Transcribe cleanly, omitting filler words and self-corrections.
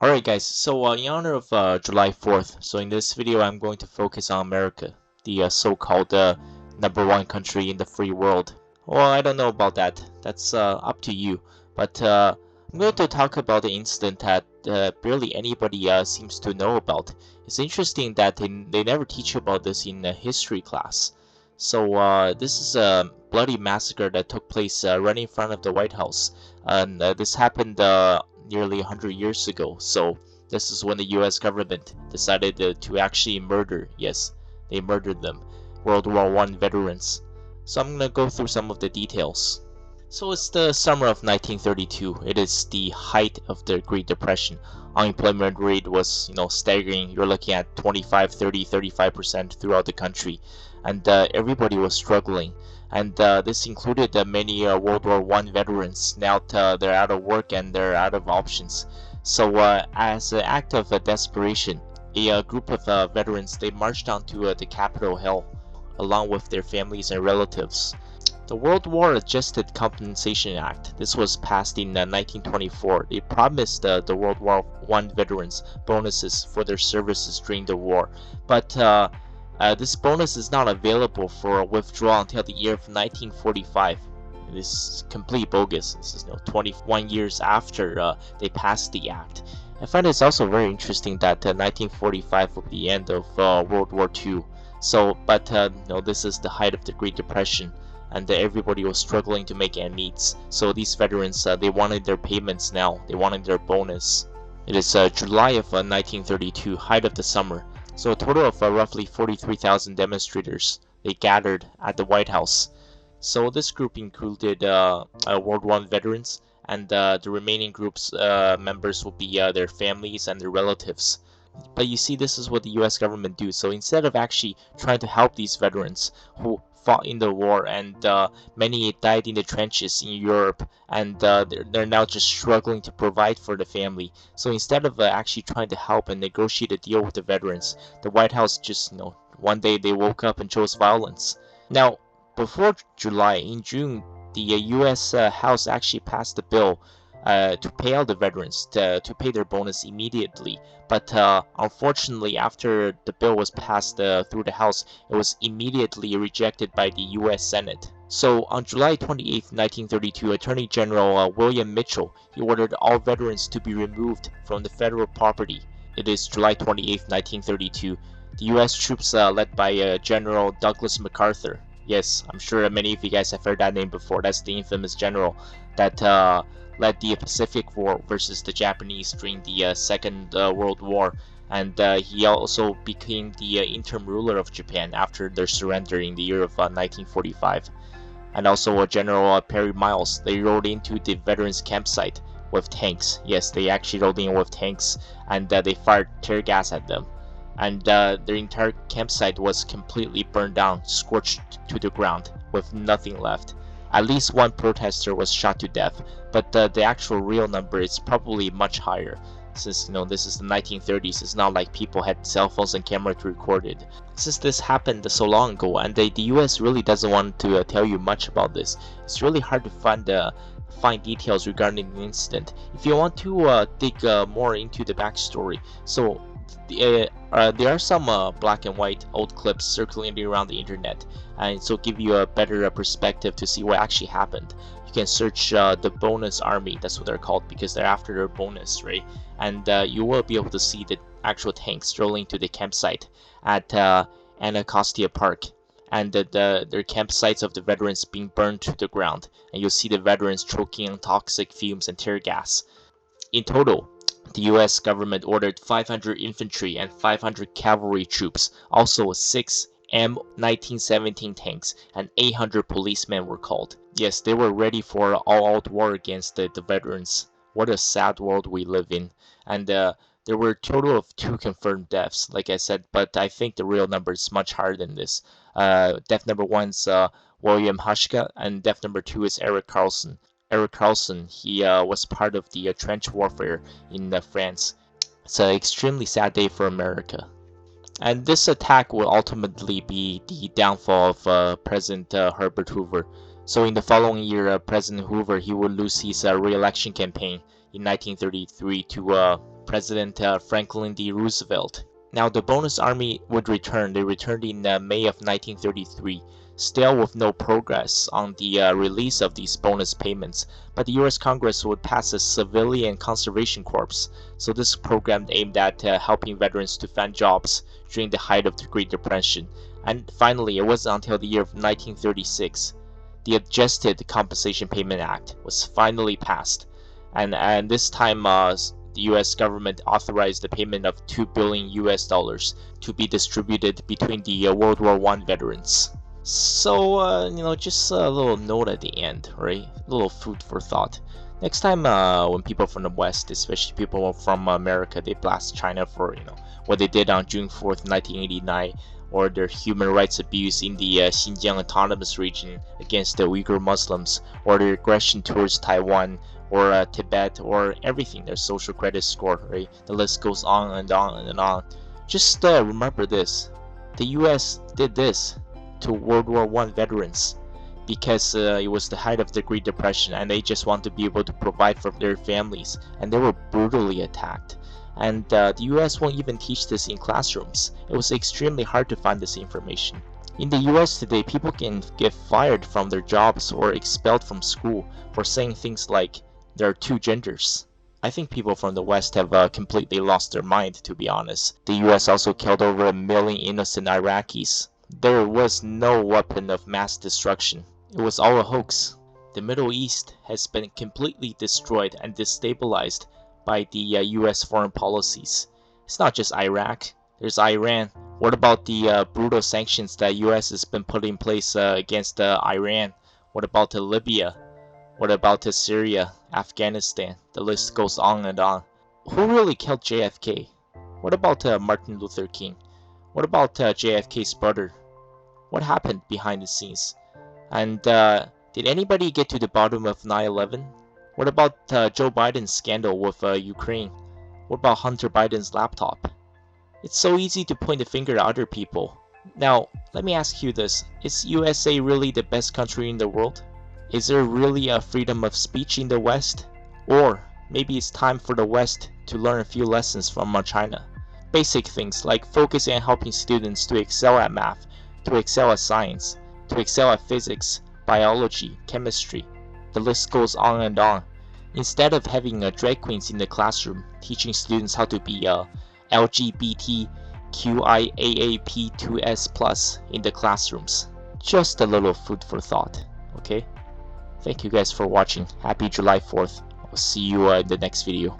Alright guys, so in honor of July 4th, so in this video I'm going to focus on America, the so-called number one country in the free world. Well, I don't know about that. That's up to you. But I'm going to talk about the incident that barely anybody seems to know about. It's interesting that they never teach you about this in history class. So this is a bloody massacre that took place right in front of the White House. And this happened nearly 100 years ago. So this is when the U.S. government decided to actually murder, yes, they murdered them, World War I veterans. So I'm gonna go through some of the details. So it's the summer of 1932. It is the height of the Great Depression. Unemployment rate was, staggering. You're looking at 25, 30, 35% throughout the country, and everybody was struggling. And this included many World War I veterans. Now they're out of work and they're out of options. So as an act of desperation, a group of veterans, they marched onto the Capitol Hill along with their families and relatives. The World War Adjusted Compensation Act, this was passed in 1924. It promised the World War I veterans bonuses for their services during the war, but this bonus is not available for withdrawal until the year of 1945. It is complete bogus. This is 21 years after they passed the act. I find it's also very interesting that 1945 will be the end of World War II. So, but this is the height of the Great Depression, and everybody was struggling to make ends meet. So these veterans, they wanted their payments now. They wanted their bonus. It is July of 1932, height of the summer. So a total of roughly 43,000 demonstrators, they gathered at the White House. So this group included World War I veterans, and the remaining groups members will be their families and their relatives. But you see, this is what the US government do. So instead of actually trying to help these veterans who fought in the war, and many died in the trenches in Europe, and they're now just struggling to provide for the family. So instead of actually trying to help and negotiate a deal with the veterans, the White House just, one day they woke up and chose violence. Now, before July, in June, the US House actually passed a bill to pay out the veterans, to pay their bonus immediately. But unfortunately, after the bill was passed through the House, it was immediately rejected by the U.S. Senate. So on July 28, 1932, Attorney General William Mitchell, he ordered all veterans to be removed from the federal property. It is July 28, 1932. The U.S. troops led by General Douglas MacArthur. Yes, I'm sure many of you guys have heard that name before. That's the infamous general that led the Pacific War versus the Japanese during the Second World War, and he also became the interim ruler of Japan after their surrender in the year of 1945. And also General Perry Miles, they rode into the veterans campsite with tanks. Yes, they actually rode in with tanks, and they fired tear gas at them. And their entire campsite was completely burned down, scorched to the ground, with nothing left. At least one protester was shot to death, but the actual real number is probably much higher, since this is the 1930s. It's not like people had cell phones and camera to record it. Since this happened so long ago, and the US really doesn't want to tell you much about this, it's really hard to find details regarding the incident. If you want to dig more into the backstory, so there are some black and white old clips circulating around the internet, and so give you a better perspective to see what actually happened. You can search the bonus army, that's what they're called, because they're after their bonus, right? And you will be able to see the actual tanks strolling to the campsite at Anacostia Park, and their campsites of the veterans being burned to the ground, and you'll see the veterans choking on toxic fumes and tear gas. In total, the US government ordered 500 infantry and 500 cavalry troops, also 6 M1917 tanks, and 800 policemen were called. Yes, they were ready for an all-out war against the veterans. What a sad world we live in. And there were a total of 2 confirmed deaths, like I said, but I think the real number is much higher than this. Death number 1 is William Hushka, and death number 2 is Eric Carlson. Eric Carlson, he was part of the trench warfare in France. It's an extremely sad day for America. And this attack will ultimately be the downfall of President Herbert Hoover. So in the following year, President Hoover, he would lose his re-election campaign in 1933 to President Franklin D. Roosevelt. Now, the bonus army would return. They returned in May of 1933, still with no progress on the release of these bonus payments, but the US Congress would pass a Civilian Conservation Corps. So this program aimed at helping veterans to find jobs during the height of the Great Depression. And finally, it wasn't until the year of 1936 the Adjusted Compensation Payment Act was finally passed, and this time the US government authorized the payment of $2 billion to be distributed between the World War I veterans. So, just a little note at the end, right? A little food for thought. Next time, when people from the West, especially people from America, they blast China for, what they did on June 4th, 1989, or their human rights abuse in the Xinjiang Autonomous Region against the Uyghur Muslims, or their aggression towards Taiwan, or Tibet, or everything, their social credit score, right? The list goes on and on and on. Just remember this. The US did this to World War I veterans because it was the height of the Great Depression and they just want to be able to provide for their families, and they were brutally attacked. And the US won't even teach this in classrooms. It was extremely hard to find this information. In the US today, people can get fired from their jobs or expelled from school for saying things like, there are two genders. I think people from the West have completely lost their mind, to be honest. The US also killed over 1 million innocent Iraqis. There was no weapon of mass destruction. It was all a hoax. The Middle East has been completely destroyed and destabilized by the US foreign policies. It's not just Iraq. There's Iran. What about the brutal sanctions that US has been putting in place against Iran? What about Libya? What about Syria, Afghanistan? The list goes on and on. Who really killed JFK? What about Martin Luther King? What about JFK's brother? What happened behind the scenes? And did anybody get to the bottom of 9/11? What about Joe Biden's scandal with Ukraine? What about Hunter Biden's laptop? It's so easy to point the finger at other people. Now, let me ask you this. Is USA really the best country in the world? Is there really a freedom of speech in the West? Or maybe it's time for the West to learn a few lessons from China. Basic things like focusing on helping students to excel at math, to excel at science, to excel at physics, biology, chemistry. The list goes on and on. Instead of having drag queens in the classroom teaching students how to be LGBTQIAAP2S+ in the classrooms. Just a little food for thought, okay? Thank you guys for watching. Happy July 4th. I'll see you in the next video.